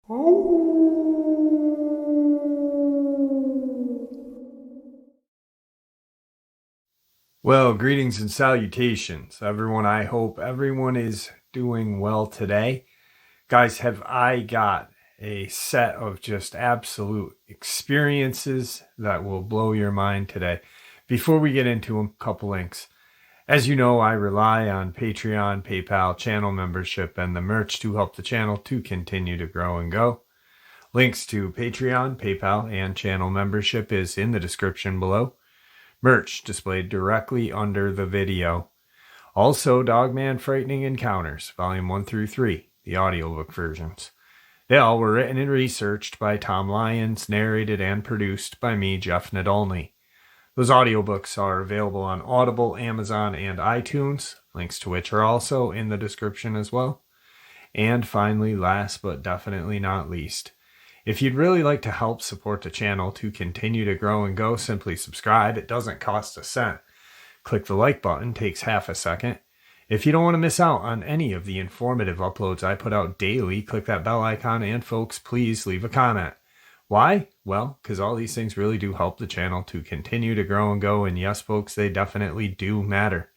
Well, greetings and salutations, everyone. I hope everyone is doing well today. Guys, have I got a set of just absolute experiences that will blow your mind today. Before we get into them, a couple links. As you know, I rely on Patreon, PayPal, channel membership, and the merch to help the channel to continue to grow and go. Links to Patreon, PayPal, and channel membership is in the description below. Merch displayed directly under the video. Also, Dogman Frightening Encounters, Volume 1 through 3, the audiobook versions. They all were written and researched by Tom Lyons, narrated and produced by me, Jeff Nadolny. Those audiobooks are available on Audible, Amazon, and iTunes, links to which are also in the description as well. And finally, last but definitely not least, if you'd really like to help support the channel to continue to grow and go, simply subscribe. It doesn't cost a cent. Click the like button, takes half a second. If you don't want to miss out on any of the informative uploads I put out daily, click that bell icon, and folks, please leave a comment. Why? Well, because all these things really do help the channel to continue to grow and go, and yes, folks, they definitely do matter.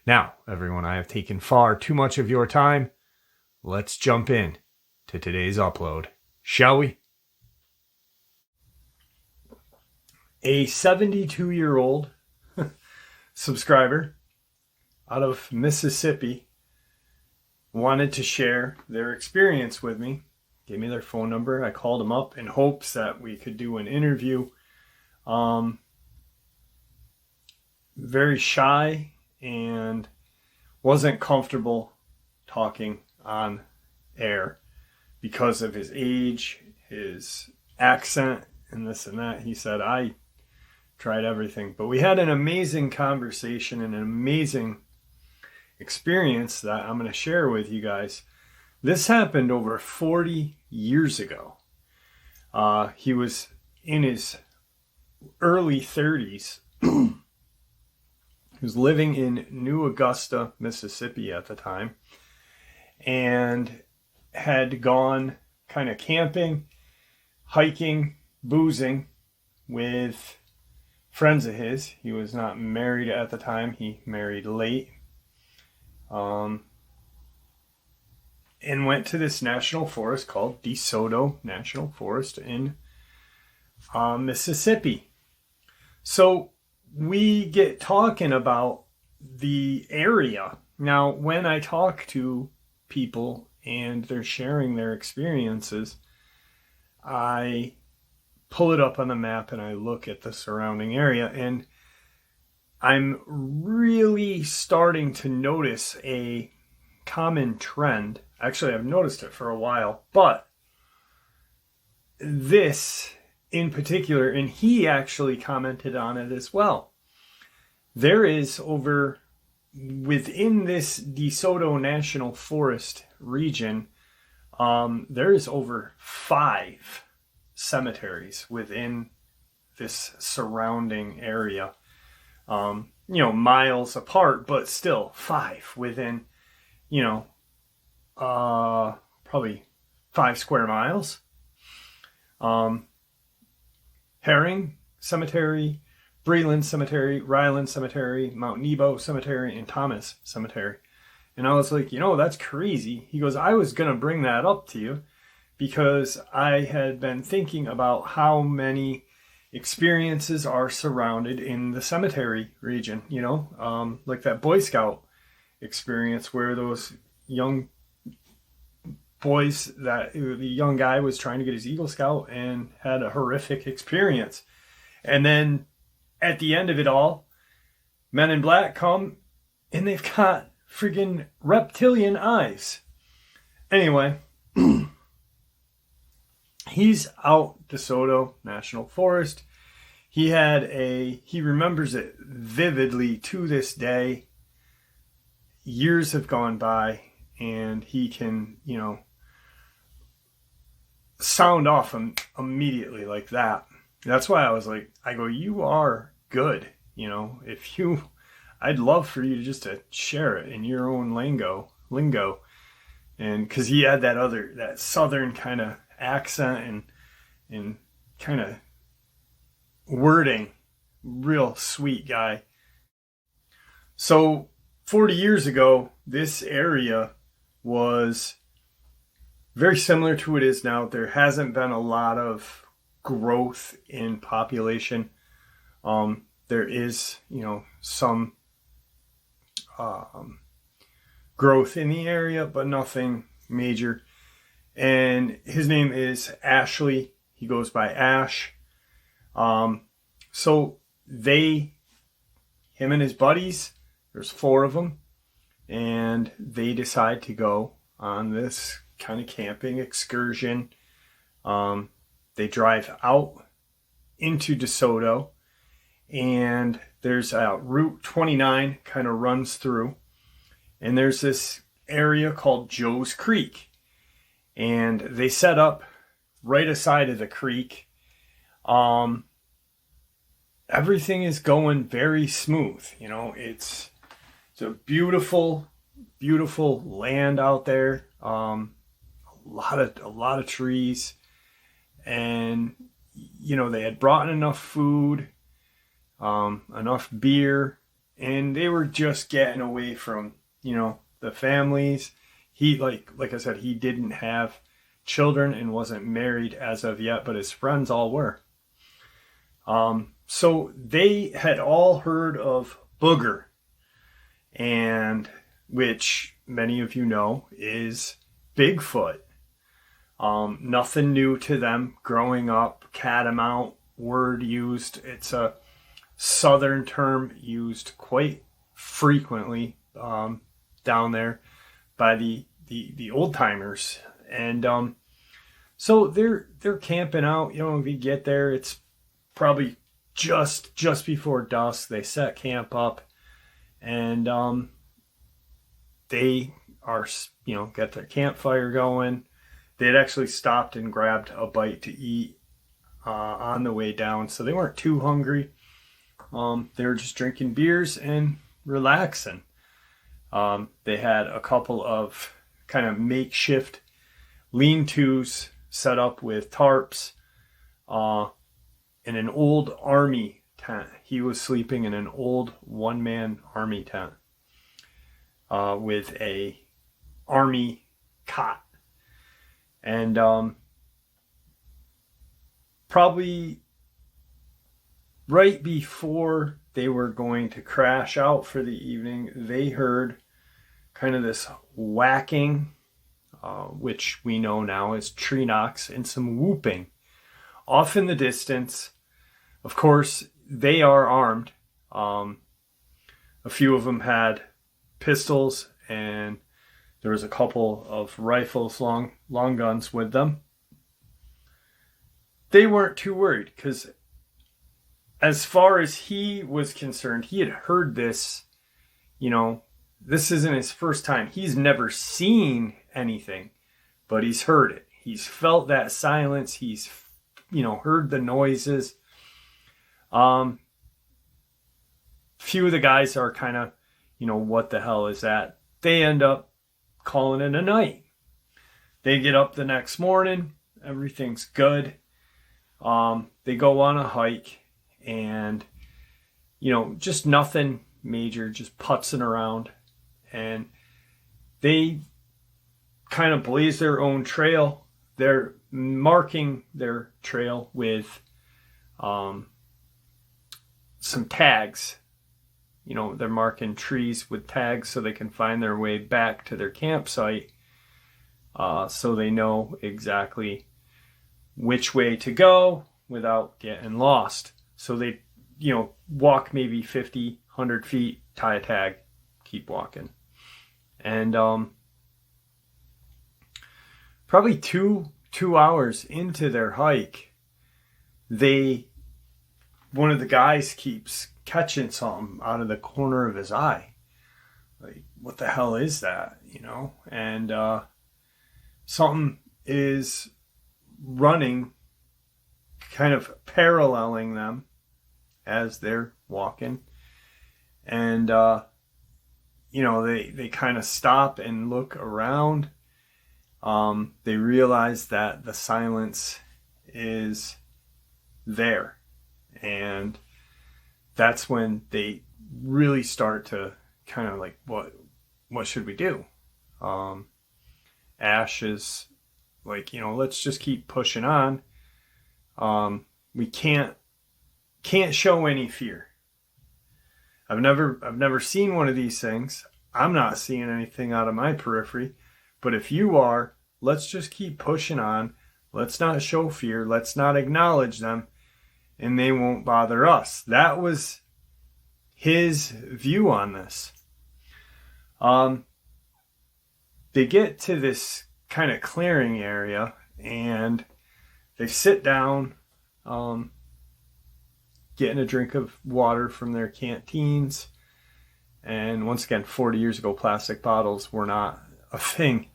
Now, everyone, I have taken far too much of your time. Let's jump in to today's upload, shall we? A 72-year-old subscriber out of Mississippi wanted to share their experience with me. Gave me their phone number. I called them up in hopes that we could do an interview. Very shy and wasn't comfortable talking on air because of his age, his accent, and this and that. He said, I tried everything. But we had an amazing conversation and an amazing experience that I'm going to share with you guys. This happened over 40 years ago. He was in his early 30s. He was living in New Augusta, Mississippi at the time, and had gone kind of camping, hiking, boozing with friends of his. He was not married at the time. He married late. And went to this national forest called DeSoto National Forest in Mississippi. So we get talking about the area. Now, when I talk to people and they're sharing their experiences, I pull it up on the map and I look at the surrounding area, and I'm really starting to notice a common trend. Actually, I've noticed it for a while, but this in particular, and he actually commented on it as well. There is within this DeSoto National Forest region, there is over 5 cemeteries within this surrounding area. Miles apart, but still 5 within, probably 5 square miles. Herring Cemetery, Breland Cemetery, Ryland Cemetery, Mount Nebo Cemetery, and Thomas Cemetery. And I was like, that's crazy. He goes, I was going to bring that up to you because I had been thinking about how many experiences are surrounded in the cemetery region, like that Boy Scout experience where those young boys, that the young guy was trying to get his Eagle Scout and had a horrific experience. And then at the end of it all, Men in Black come and they've got friggin' reptilian eyes. Anyway, he's out DeSoto National Forest. He remembers it vividly to this day. Years have gone by and he can, sound off immediately like that. That's why I was like, you are good. I'd love for you to share it in your own lingo. And cause he had that southern kind of accent and kind of wording. Real sweet guy. So 40 years ago, this area was very similar to what it is now. There hasn't been a lot of growth in population. There is, some growth in the area, but nothing major. And his name is Ashley. He goes by Ash. So him and his buddies, there's 4 of them, and they decide to go on this kind of camping excursion. They drive out into DeSoto, and there's a Route 29 kind of runs through, and there's this area called Joe's Creek, and they set up right aside of the creek. Everything is going very smooth. It's a beautiful, beautiful land out there. A lot of trees, and they had brought in enough food, enough beer, and they were just getting away from the families. He like I said, he didn't have children and wasn't married as of yet, but his friends all were. So they had all heard of Booger, and which many of you know is Bigfoot. Nothing new to them growing up. Catamount, word used. It's a southern term used quite frequently down there by the old timers. And so they're camping out. If you get there, it's probably just before dusk. They set camp up, and they are got their campfire going. They had actually stopped and grabbed a bite to eat on the way down, so they weren't too hungry. They were just drinking beers and relaxing. They had a couple of kind of makeshift lean-tos set up with tarps in an old army tent. He was sleeping in an old one-man army tent with a army cot. And probably right before they were going to crash out for the evening, they heard kind of this whacking, which we know now as tree knocks, and some whooping off in the distance. Of course, they are armed. A few of them had pistols, and there was a couple of rifles, long guns with them. They weren't too worried because as far as he was concerned, he had heard this, this isn't his first time. He's never seen anything, but he's heard it. He's felt that silence. He's, heard the noises. Few of the guys are kind of, what the hell is that? They end up calling it a night. They get up the next morning. Everything's good. They go on a hike, and, just nothing major, just putzing around. And they kind of blaze their own trail. They're marking their trail with some tags. They're marking trees with tags so they can find their way back to their campsite, so they know exactly which way to go without getting lost. So they, walk maybe 50, 100 feet, tie a tag, keep walking. And probably two hours into their hike, one of the guys keeps catching something out of the corner of his eye. Like, what the hell is that? And something is running, kind of paralleling them as they're walking. And they kind of stop and look around. They realize that the silence is there, and that's when they really start to kind of like, what should we do? Ash is like, let's just keep pushing on. We can't show any fear. I've never seen one of these things. I'm not seeing anything out of my periphery, but if you are, let's just keep pushing on. Let's not show fear. Let's not acknowledge them, and they won't bother us. That was his view on this. They get to this kind of clearing area, and they sit down, getting a drink of water from their canteens. And once again, 40 years ago, plastic bottles were not a thing.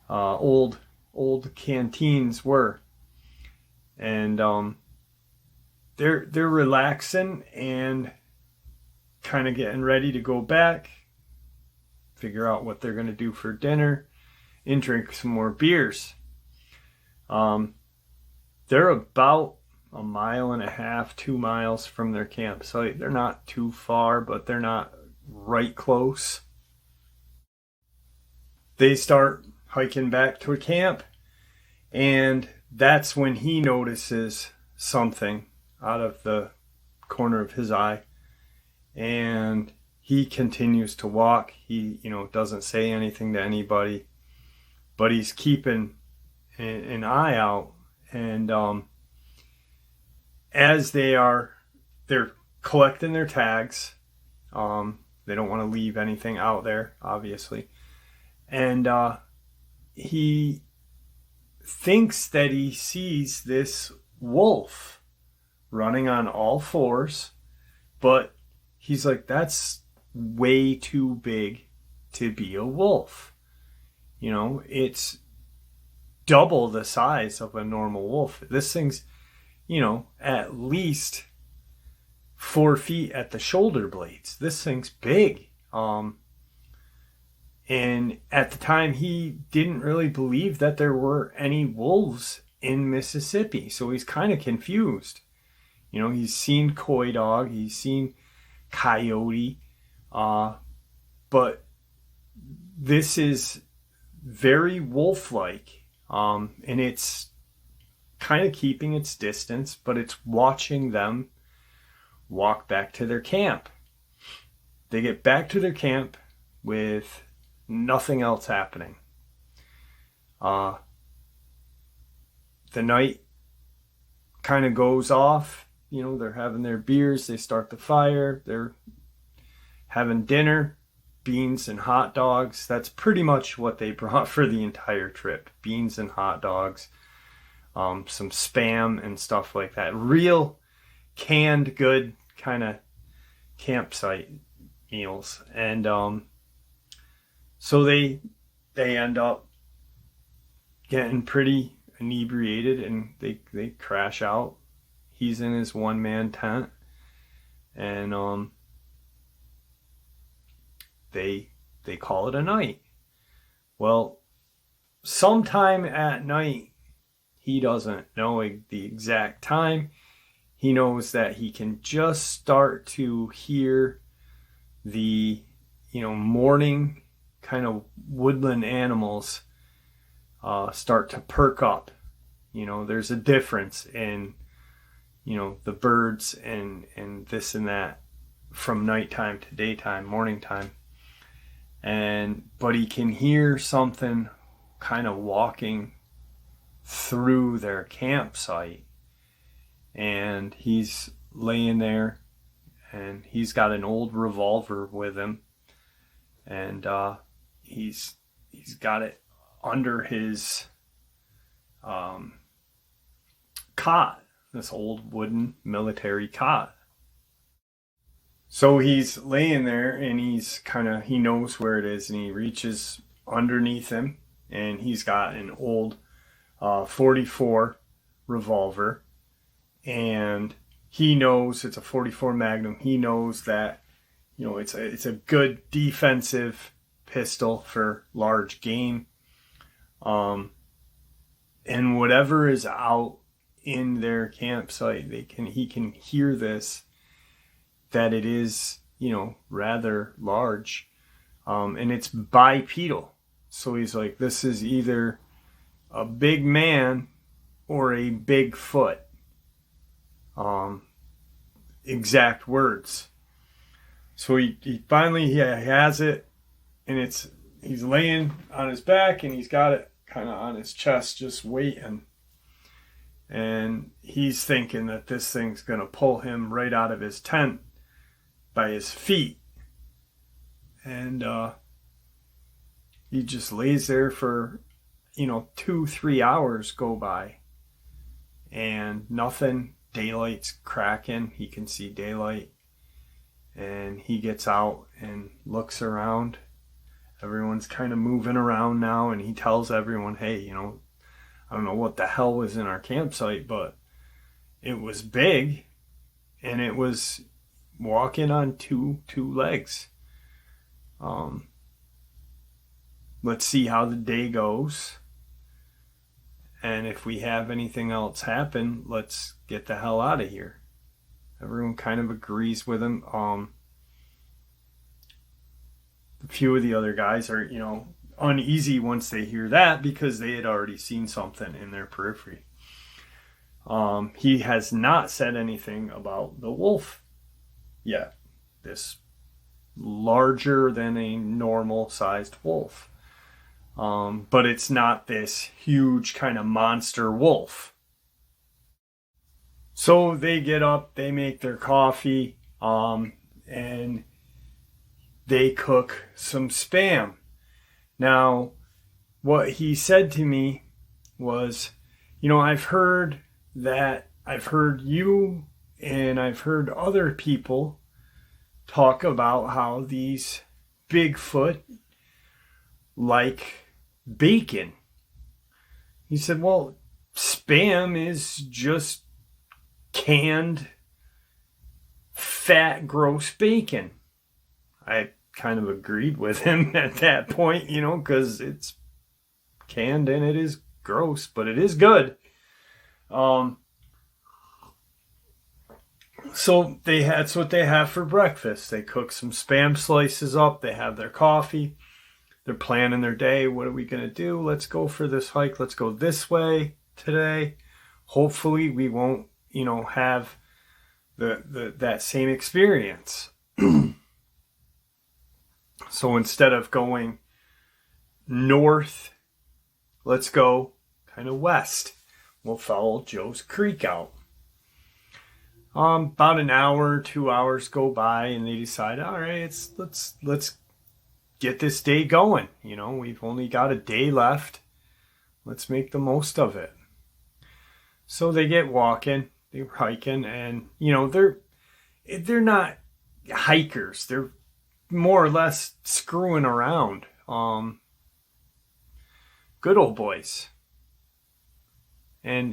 Old canteens were. And they're relaxing and kind of getting ready to go back, figure out what they're going to do for dinner, and drink some more beers. They're about 1.5 miles, 2 miles from their campsite. They're not too far, but they're not right close. They start hiking back to a camp, and that's when he notices something out of the corner of his eye, and he continues to walk. He, doesn't say anything to anybody, but he's keeping an eye out. And as they're collecting their tags, they don't want to leave anything out there, obviously. And he thinks that he sees this wolf running on all fours, but he's like, that's way too big to be a wolf. It's double the size of a normal wolf. This thing's, at least 4 feet at the shoulder blades. This thing's big. And at the time, he didn't really believe that there were any wolves in Mississippi. So he's kind of confused. He's seen coy dog, he's seen coyote, but this is very wolf-like, and it's kind of keeping its distance, but it's watching them walk back to their camp. They get back to their camp with nothing else happening. The night kind of goes off. They're having their beers, they start the fire, they're having dinner, beans and hot dogs. That's pretty much what they brought for the entire trip. Beans and hot dogs, some Spam and stuff like that. Real canned good kind of campsite meals. And so they end up getting pretty inebriated, and they crash out. He's in his one-man tent, and they call it a night. Well, sometime at night, he doesn't know the exact time. He knows that he can just start to hear the, morning kind of woodland animals start to perk up. There's a difference in, the birds and this and that from nighttime to daytime, morning time. But he can hear something kind of walking through their campsite, and he's laying there, and he's got an old revolver with him, and he's got it under his cot, this old wooden military cot. So he's laying there, and he knows where it is, and he reaches underneath him, and he's got an old 44 revolver, and he knows it's a 44 Magnum. He knows that, it's a good defensive pistol for large game. And whatever is out in their campsite, he can hear this, that it is, rather large. And it's bipedal. So he's like, this is either a big man or a Bigfoot. Exact words. So he finally has it, and he's laying on his back, and he's got it kind of on his chest, just waiting. And he's thinking that this thing's going to pull him right out of his tent by his feet. And he just lays there for 2-3 hours go by, and nothing. Daylight's cracking, he can see daylight, and he gets out and looks around. Everyone's kind of moving around now, and he tells everyone, hey, I don't know what the hell was in our campsite, but it was big, and it was walking on two legs. Let's see how the day goes. And if we have anything else happen, let's get the hell out of here. Everyone kind of agrees with him. A few of the other guys are, uneasy once they hear that, because they had already seen something in their periphery. He has not said anything about the wolf yet. This larger than a normal sized wolf. But it's not this huge kind of monster wolf. So they get up, they make their coffee, and they cook some Spam. Now, what he said to me was, I've heard you and I've heard other people talk about how these Bigfoot like bacon. He said, well, Spam is just canned, fat, gross bacon. I kind of agreed with him at that point, because it's canned and it is gross, but it is good. So that's what they have for breakfast. They cook some Spam slices up. They have their coffee. They're planning their day. What are we going to do? Let's go for this hike. Let's go this way today. Hopefully we won't, have that same experience. So instead of going north, let's go kind of west. We'll follow Joe's Creek out. About an hour, 2 hours go by, and they decide, all right, let's get this day going. We've only got a day left. Let's make the most of it. So they get walking, they're hiking, and they're not hikers. They're more or less screwing around. Good old boys. And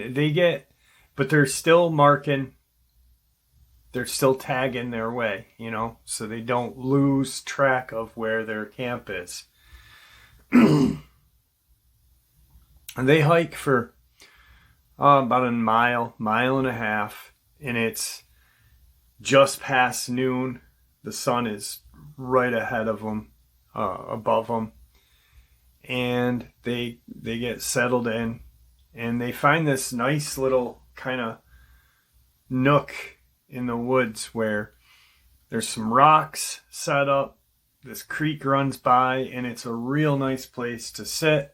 but they're still marking. They're still tagging their way, so they don't lose track of where their camp is. And they hike for about a mile and a half, and it's just past noon. The sun is right ahead of them, above them, and they get settled in, and they find this nice little kind of nook in the woods where there's some rocks set up. This creek runs by, and it's a real nice place to sit.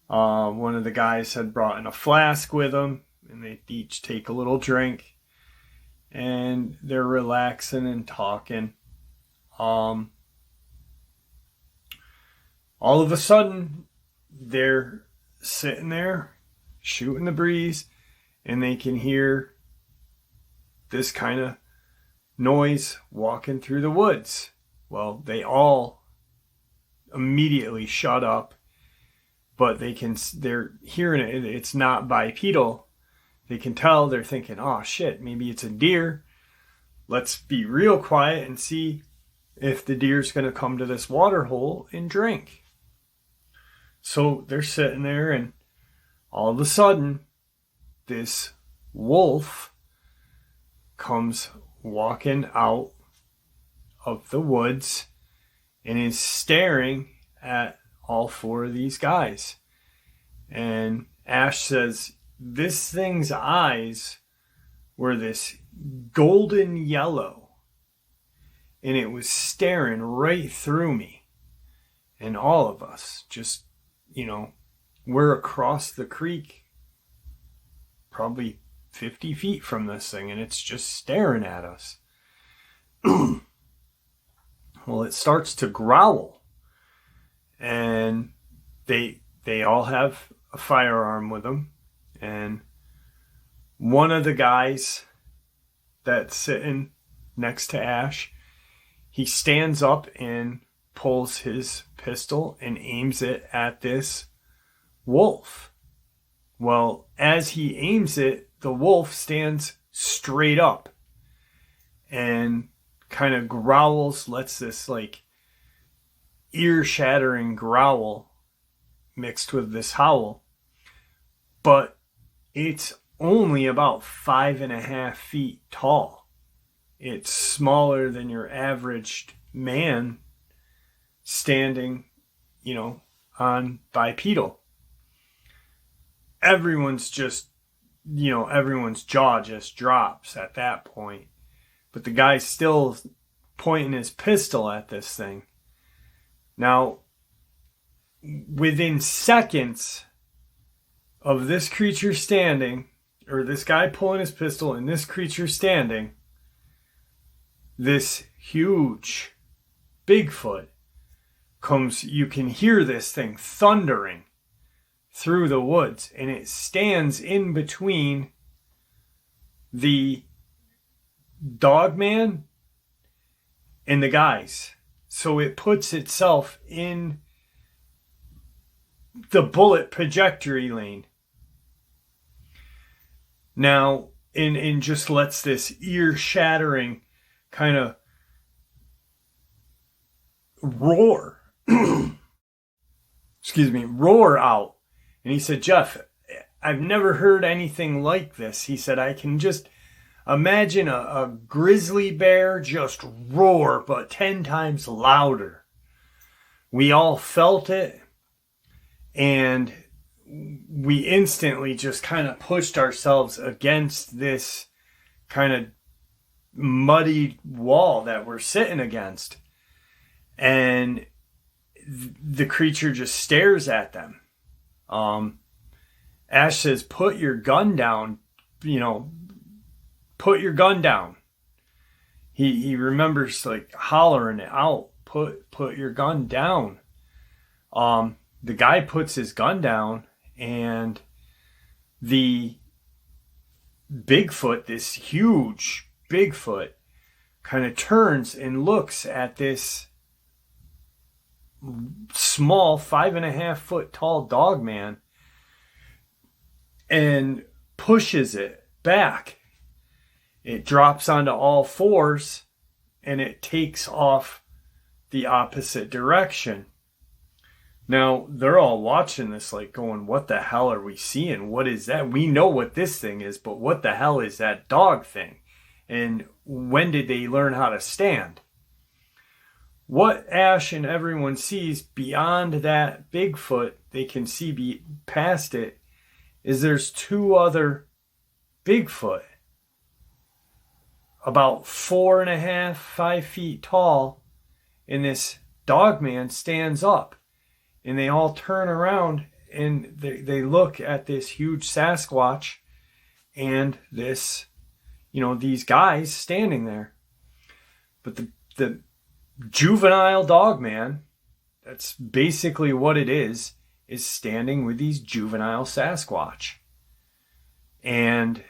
One of the guys had brought in a flask with them, and they each take a little drink, and they're relaxing and talking. All of a sudden, they're sitting there shooting the breeze, and they can hear this kind of noise walking through the woods. Well, they all immediately shut up, but they're hearing it. It's not bipedal. They can tell. They're thinking, oh shit, maybe it's a deer. Let's be real quiet and see if the deer's going to come to this water hole and drink. So they're sitting there, and all of a sudden, this wolf comes walking out of the woods and is staring at all four of these guys. And Ash says this thing's eyes were this golden yellow, and it was staring right through me and all of us. Just, we're across the creek, probably 50 feet from this thing, and it's just staring at us. Well, it starts to growl, and they all have a firearm with them, and one of the guys that's sitting next to Ash, he stands up and pulls his pistol and aims it at this wolf. Well, as he aims it, the wolf stands straight up and kind of growls, lets this like ear-shattering growl mixed with this howl. But it's only about 5.5 feet tall. It's smaller than your average man standing, on bipedal. Everyone's just, everyone's jaw just drops at that point. But the guy's still pointing his pistol at this thing. Now, within seconds of this creature standing, or this guy pulling his pistol and this creature standing, this huge Bigfoot comes, you can hear this thing thundering through the woods, and it stands in between the Dogman and the guys. So it puts itself in the bullet trajectory lane. Now, and just lets this ear-shattering kind of roar, roar out. And he said, Jeff, I've never heard anything like this. He said, I can just imagine a grizzly bear just roar, but 10 times louder. We all felt it, and we instantly just kind of pushed ourselves against this kind of muddy wall that we're sitting against. And the creature just stares at them. Ash says, put your gun down, put your gun down. He remembers like hollering it out, put your gun down. The guy puts his gun down, and the Bigfoot, this huge Bigfoot, kind of turns and looks at this small 5.5 foot tall Dogman and pushes it back. It drops onto all fours and it takes off the opposite direction. Now, they're all watching this like going, what the hell are we seeing? What is that? We know what this thing is, but what the hell is that dog thing? And when did they learn how to stand? What Ash and everyone sees beyond that Bigfoot, they can see past it, is there's 2 other Bigfoot, about 4.5, 5 feet tall, and this Dogman stands up. And they all turn around and they look at this huge Sasquatch and this, these guys standing there. But the juvenile Dogman, that's basically what it is standing with these juvenile Sasquatch. And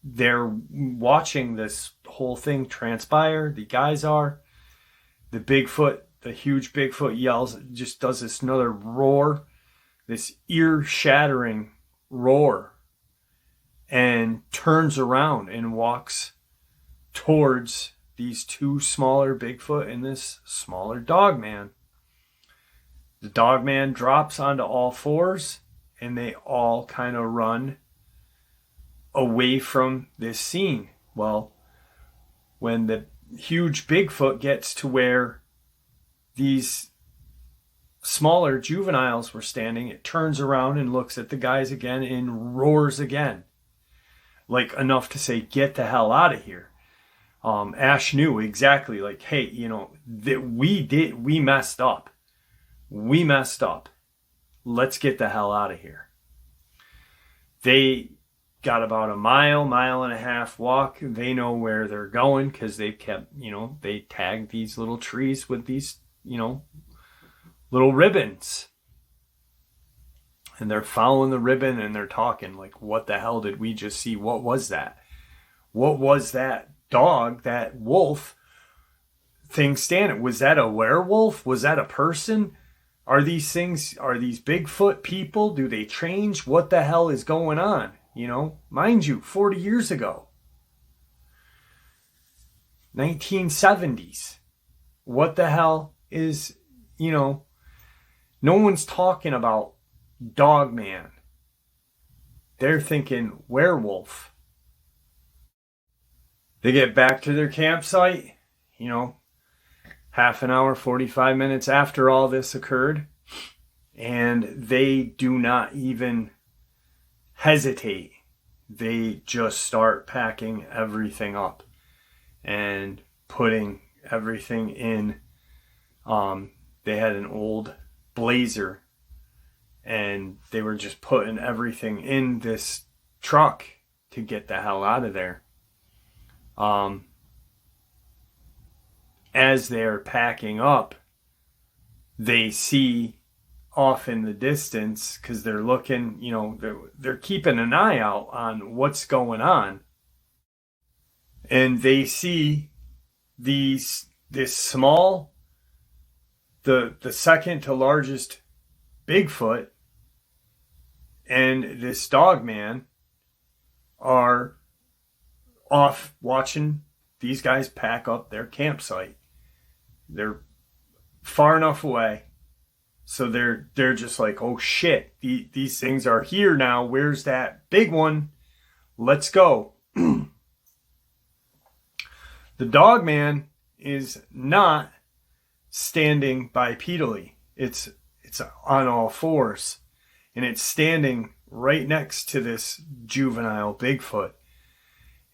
they're watching this whole thing transpire. The guys are. The Bigfoot, the huge Bigfoot yells, just does this another roar, this ear-shattering roar, and turns around and walks towards these 2 smaller Bigfoot and this smaller Dogman. The Dogman drops onto all fours, and they all kind of run away from this scene. Well, when the huge Bigfoot gets to where these smaller juveniles were standing, it turns around and looks at the guys again and roars again. Like enough to say, get the hell out of here. Ash knew exactly, like, hey, you know, that we messed up. We messed up. Let's get the hell out of here. They got about a mile and a half walk. They know where they're going because they've kept, you know, they tagged these little trees with these, you know, little ribbons. And they're following the ribbon and they're talking like, what the hell did we just see? What was that? What was that dog, that wolf thing standing? Was that a werewolf? Was that a person? Are these Bigfoot people? Do they change? What the hell is going on? You know, mind you, 40 years ago. 1970s. What the hell is, you know, no one's talking about Dogman. They're thinking werewolf. They get back to their campsite, you know, half an hour, 45 minutes after all this occurred, and they do not even hesitate. They just start packing everything up and putting everything in. They had an old Blazer, and they were just putting everything in this truck to get the hell out of there. As they're packing up, they see off in the distance, because they're looking, you know, they're keeping an eye out on what's going on. And they see this small, the second to largest Bigfoot and this Dogman are off watching these guys pack up their campsite. They're far enough away, so they're just like, oh shit, these things are here now. Where's that big one? Let's go. The Dogman is not standing bipedally. It's on all fours, and it's standing right next to this juvenile Bigfoot.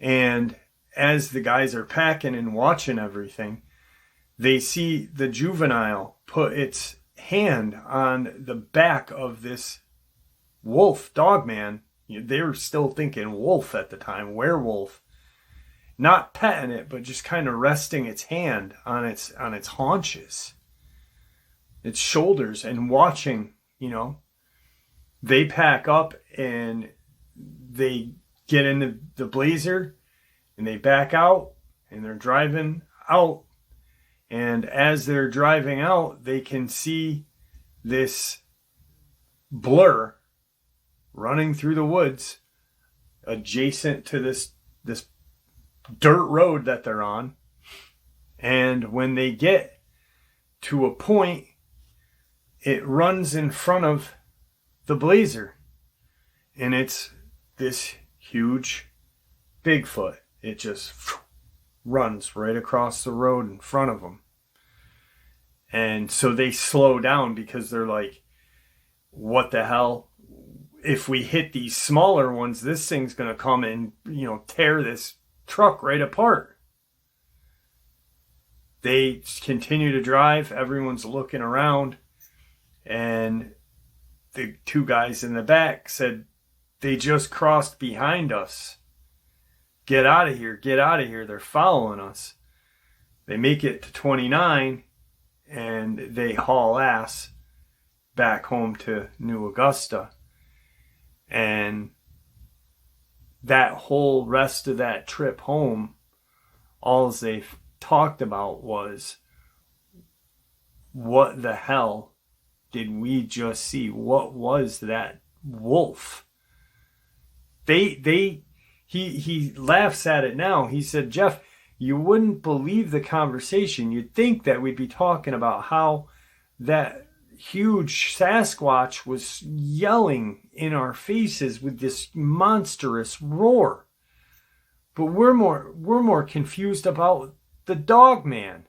And as the guys are packing and watching everything, they see the juvenile put its hand on the back of this wolf Dogman. They were still thinking wolf at the time, werewolf. Not petting it, but just kind of resting its hand on its haunches, its shoulders, and watching, you know. They pack up and they get in the Blazer and they back out and they're driving out. And as they're driving out, they can see this blur running through the woods adjacent to this dirt road that they're on. And when they get to a point, it runs in front of the Blazer, and it's this huge Bigfoot. It just runs right across the road in front of them. And so they slow down because they're like, what the hell? If we hit these smaller ones, this thing's going to come and, you know, tear this truck right apart. They continue to drive. Everyone's looking around. And the two guys in the back said, they just crossed behind us. Get out of here. Get out of here. They're following us. They make it to 29 and they haul ass back home to New Augusta. And that whole rest of that trip home, all they talked about was, what the hell did we just see? What was that wolf? He laughs at it now. He said, Jeff, you wouldn't believe the conversation. You'd think that we'd be talking about how that huge Sasquatch was yelling in our faces with this monstrous roar. But we're more confused about the Dogman.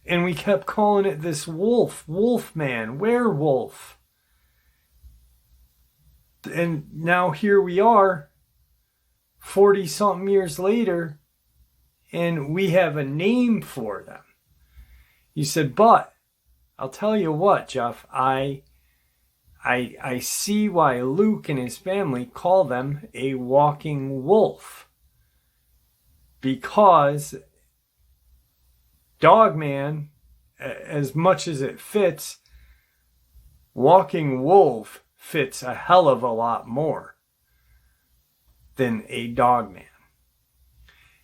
And we kept calling it this Wolfman, werewolf. And now here we are, 40-something years later, and we have a name for them. He said, but I'll tell you what, Jeff, I see why Luke and his family call them a walking wolf. Because Dogman, as much as it fits, walking wolf fits a hell of a lot more than a Dogman.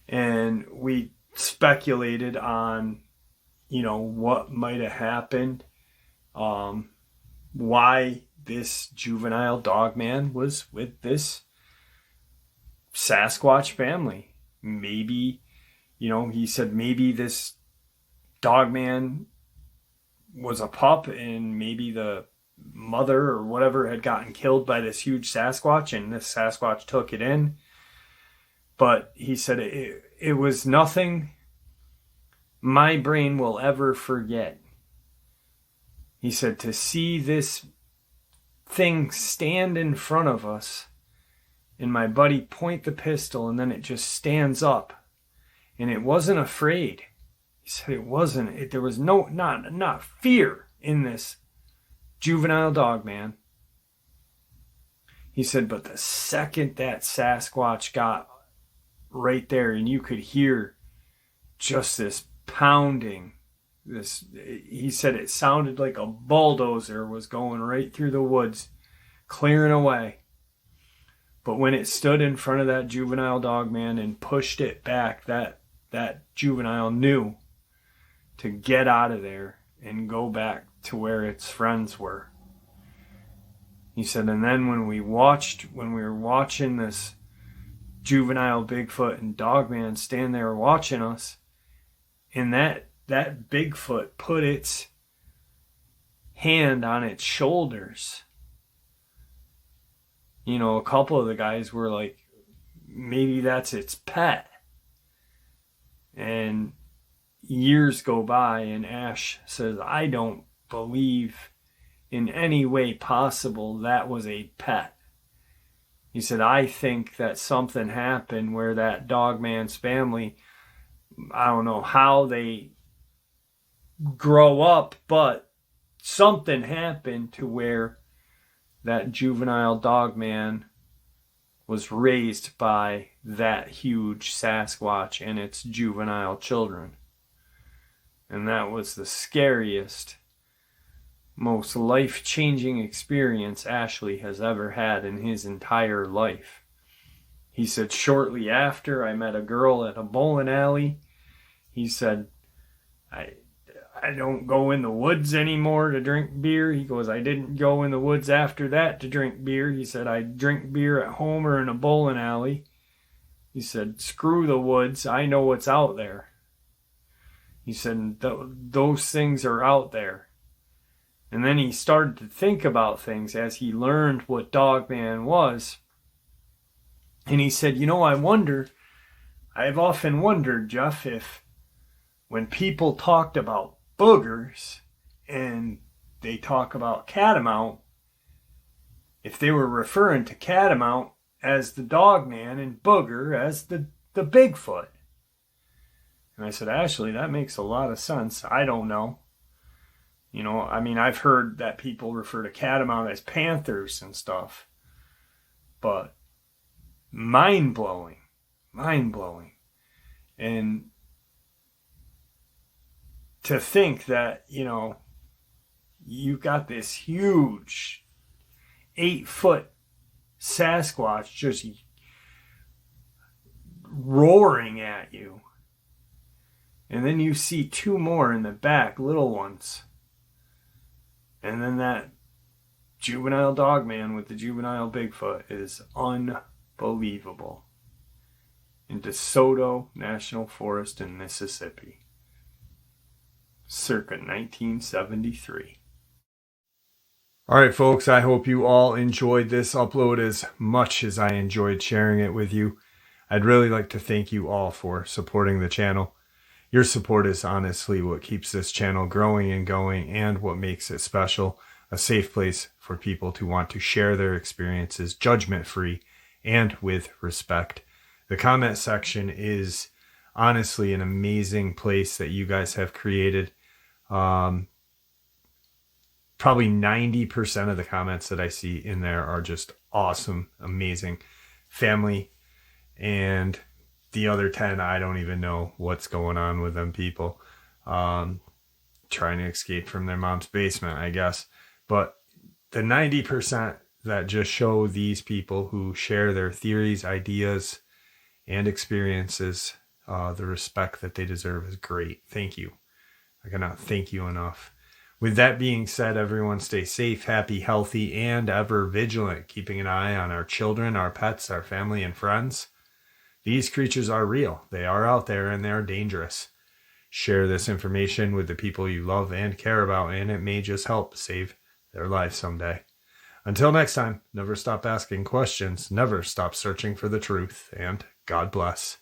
And we speculated on, what might have happened, why this juvenile Dogman was with this Sasquatch family. Maybe, he said maybe this Dogman was a pup and maybe the mother or whatever had gotten killed by this huge Sasquatch and this Sasquatch took it in. But he said it was nothing my brain will ever forget. He said to see this thing stand in front of us and my buddy point the pistol and then it just stands up and it wasn't afraid. He said it wasn't. There was not fear in this juvenile Dogman. He said, but the second that Sasquatch got right there and you could hear just this pounding, he said it sounded like a bulldozer was going right through the woods, clearing away. But when it stood in front of that juvenile Dogman and pushed it back, that juvenile knew to get out of there and go back to where its friends were. He said, and then when we were watching this juvenile Bigfoot and Dogman stand there watching us, and that Bigfoot put its hand on its shoulders. A couple of the guys were like, maybe that's its pet. And years go by and Ash says, I don't believe in any way possible that was a pet. He said, I think that something happened where that Dogman's family, I don't know how they grow up, but something happened to where that juvenile Dogman was raised by that huge Sasquatch and its juvenile children. And that was the scariest, most life-changing experience Ashley has ever had in his entire life. He said, shortly after, I met a girl at a bowling alley. He said, I don't go in the woods anymore to drink beer. He goes, I didn't go in the woods after that to drink beer. He said, I drink beer at home or in a bowling alley. He said, screw the woods. I know what's out there. He said, those things are out there. And then he started to think about things as he learned what Dogman was. And he said, I've often wondered, Jeff, if when people talked about boogers and they talk about catamount, if they were referring to catamount as the Dogman and booger as the Bigfoot. And I said, Ashley, that makes a lot of sense. I don't know. I've heard that people refer to catamount as panthers and stuff. But mind-blowing. And to think that, you got this huge 8-foot Sasquatch just roaring at you. And then you see 2 more in the back, little ones. And then that juvenile Dogman with the juvenile Bigfoot is unbelievable. In DeSoto National Forest in Mississippi. Circa 1973. All right, folks, I hope you all enjoyed this upload as much as I enjoyed sharing it with you. I'd really like to thank you all for supporting the channel. Your support is honestly what keeps this channel growing and going, and what makes it special, a safe place for people to want to share their experiences judgment-free and with respect. The comment section is honestly an amazing place that you guys have created. Probably 90% of the comments that I see in there are just awesome, amazing family, and the other 10, I don't even know what's going on with them people. Trying to escape from their mom's basement, I guess. But the 90% that just show these people who share their theories, ideas, and experiences the respect that they deserve is great. Thank you. I cannot thank you enough. With that being said, everyone stay safe, happy, healthy, and ever vigilant, keeping an eye on our children, our pets, our family, and friends. These creatures are real. They are out there, and they are dangerous. Share this information with the people you love and care about, and it may just help save their life someday. Until next time, never stop asking questions, never stop searching for the truth, and God bless.